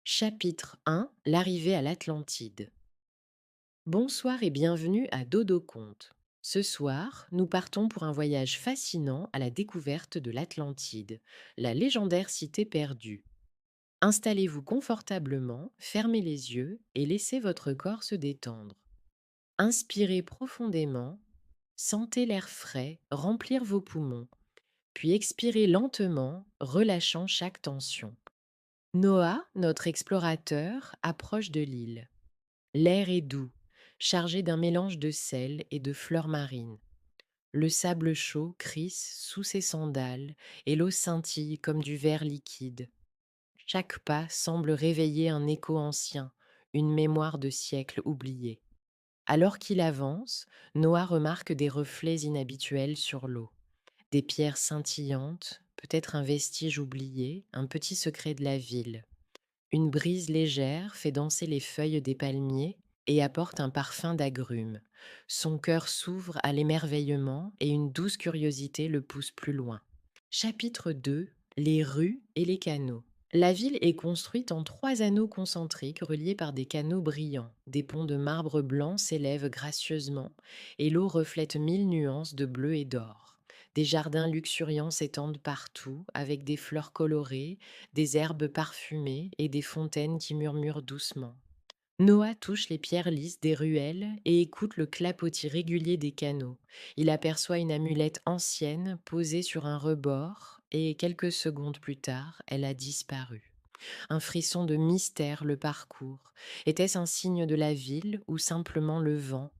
Chapitre 1: L'arrivée à l'Atlantide. Bonsoir et bienvenue à Dodo Conte. Ce soir, nous partons pour un voyage fascinant à la découverte de l'Atlantide, la légendaire cité perdue. Installez-vous confortablement, fermez les yeux et laissez votre corps se détendre. Inspirez profondément, sentez l'air frais remplir vos poumons, puis expirez lentement, relâchant chaque tension. Noah, notre explorateur, approche de l'île. L'air est doux, chargé d'un mélange de sel et de fleurs marines. Le sable chaud crisse sous ses sandales et l'eau scintille comme du verre liquide. Chaque pas semble réveiller un écho ancien, une mémoire de siècles oubliés. Alors qu'il avance, Noah remarque des reflets inhabituels sur l'eau. Des pierres scintillantes, peut-être un vestige oublié, un petit secret de la ville. Une brise légère fait danser les feuilles des palmiers et apporte un parfum d'agrumes. Son cœur s'ouvre à l'émerveillement et une douce curiosité le pousse plus loin. Chapitre 2: Les rues et les canaux. La ville est construite en 3 anneaux concentriques reliés par des canaux brillants. Des ponts de marbre blanc s'élèvent gracieusement et l'eau reflète 1000 nuances de bleu et d'or. Des jardins luxuriants s'étendent partout avec des fleurs colorées, des herbes parfumées et des fontaines qui murmurent doucement. Noah touche les pierres lisses des ruelles et écoute le clapotis régulier des canaux. Il aperçoit une amulette ancienne posée sur un rebord et quelques secondes plus tard, elle a disparu. Un frisson de mystère le parcourt. Était-ce un signe de la ville ou simplement le vent?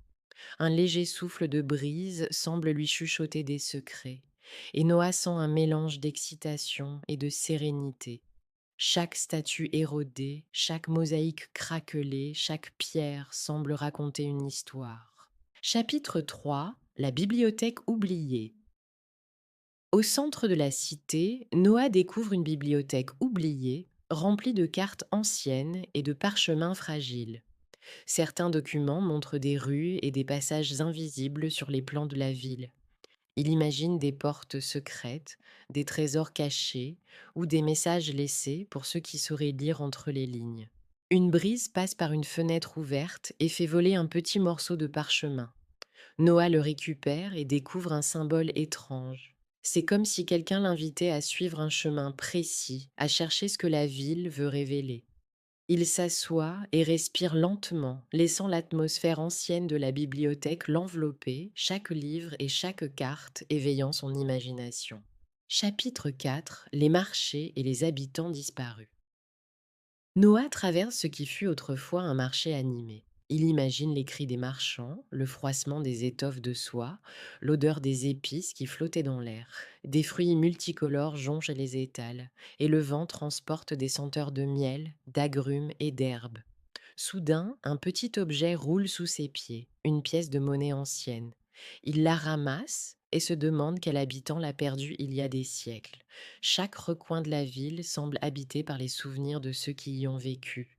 Un léger souffle de brise semble lui chuchoter des secrets. Et Noah sent un mélange d'excitation et de sérénité. Chaque statue érodée, chaque mosaïque craquelée, chaque pierre semble raconter une histoire. Chapitre 3: La bibliothèque oubliée. Au centre de la cité, Noah découvre une bibliothèque oubliée, remplie de cartes anciennes et de parchemins fragiles. Certains documents montrent des rues et des passages invisibles sur les plans de la ville. Il imagine des portes secrètes, des trésors cachés ou des messages laissés pour ceux qui sauraient lire entre les lignes. Une brise passe par une fenêtre ouverte et fait voler un petit morceau de parchemin. Noah le récupère et découvre un symbole étrange. C'est comme si quelqu'un l'invitait à suivre un chemin précis, à chercher ce que la ville veut révéler. Il s'assoit et respire lentement, laissant l'atmosphère ancienne de la bibliothèque l'envelopper, chaque livre et chaque carte éveillant son imagination. Chapitre 4: Les marchés et les habitants disparus. Noah traverse ce qui fut autrefois un marché animé. Il imagine les cris des marchands, le froissement des étoffes de soie, l'odeur des épices qui flottaient dans l'air. Des fruits multicolores jonchent les étals, et le vent transporte des senteurs de miel, d'agrumes et d'herbes. Soudain, un petit objet roule sous ses pieds, une pièce de monnaie ancienne. Il la ramasse et se demande quel habitant l'a perdue il y a des siècles. Chaque recoin de la ville semble habité par les souvenirs de ceux qui y ont vécu.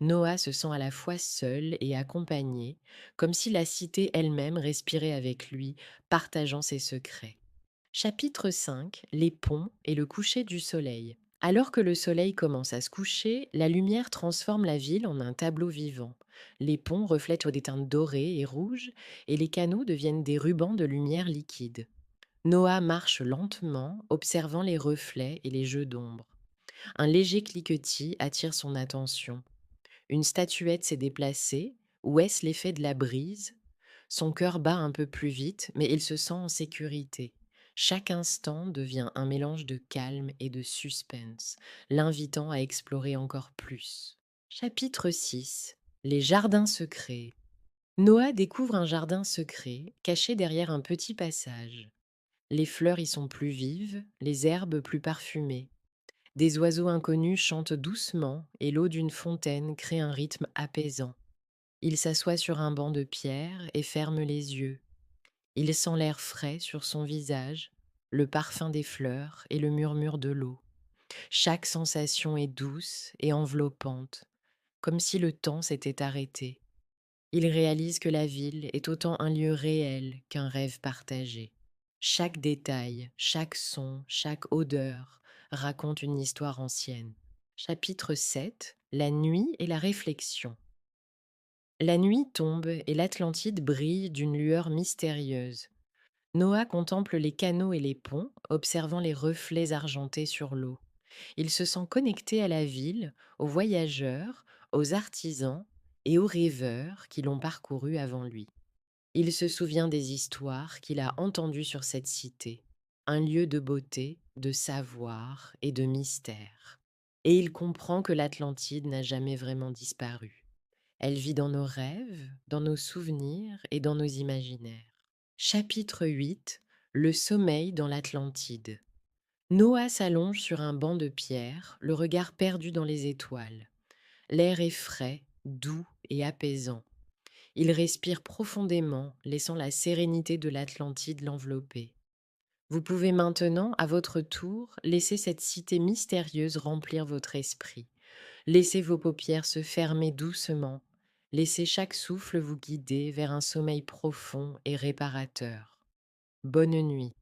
Noah se sent à la fois seul et accompagné, comme si la cité elle-même respirait avec lui, partageant ses secrets. Chapitre 5: Les ponts et le coucher du soleil. Alors que le soleil commence à se coucher, la lumière transforme la ville en un tableau vivant. Les ponts reflètent des teintes dorées et rouges, et les canaux deviennent des rubans de lumière liquide. Noah marche lentement, observant les reflets et les jeux d'ombre. Un léger cliquetis attire son attention. Une statuette s'est déplacée, ou est-ce l'effet de la brise? Son cœur bat un peu plus vite, mais il se sent en sécurité. Chaque instant devient un mélange de calme et de suspense, l'invitant à explorer encore plus. Chapitre 6: Les jardins secrets. Noah découvre un jardin secret, caché derrière un petit passage. Les fleurs y sont plus vives, les herbes plus parfumées. Des oiseaux inconnus chantent doucement et l'eau d'une fontaine crée un rythme apaisant. Il s'assoit sur un banc de pierre et ferme les yeux. Il sent l'air frais sur son visage, le parfum des fleurs et le murmure de l'eau. Chaque sensation est douce et enveloppante, comme si le temps s'était arrêté. Il réalise que la ville est autant un lieu réel qu'un rêve partagé. Chaque détail, chaque son, chaque odeur raconte une histoire ancienne. Chapitre 7. La nuit et la réflexion. La nuit tombe et l'Atlantide brille d'une lueur mystérieuse. Noah contemple les canaux et les ponts, observant les reflets argentés sur l'eau. Il se sent connecté à la ville, aux voyageurs, aux artisans et aux rêveurs qui l'ont parcouru avant lui. Il se souvient des histoires qu'il a entendues sur cette cité, un lieu de beauté, de savoir et de mystère. Et il comprend que l'Atlantide n'a jamais vraiment disparu. Elle vit dans nos rêves, dans nos souvenirs et dans nos imaginaires. Chapitre 8. Le sommeil dans l'Atlantide. Noah s'allonge sur un banc de pierre, le regard perdu dans les étoiles. L'air est frais, doux et apaisant. Il respire profondément, laissant la sérénité de l'Atlantide l'envelopper. Vous pouvez maintenant, à votre tour, laisser cette cité mystérieuse remplir votre esprit. Laissez vos paupières se fermer doucement. Laissez chaque souffle vous guider vers un sommeil profond et réparateur. Bonne nuit.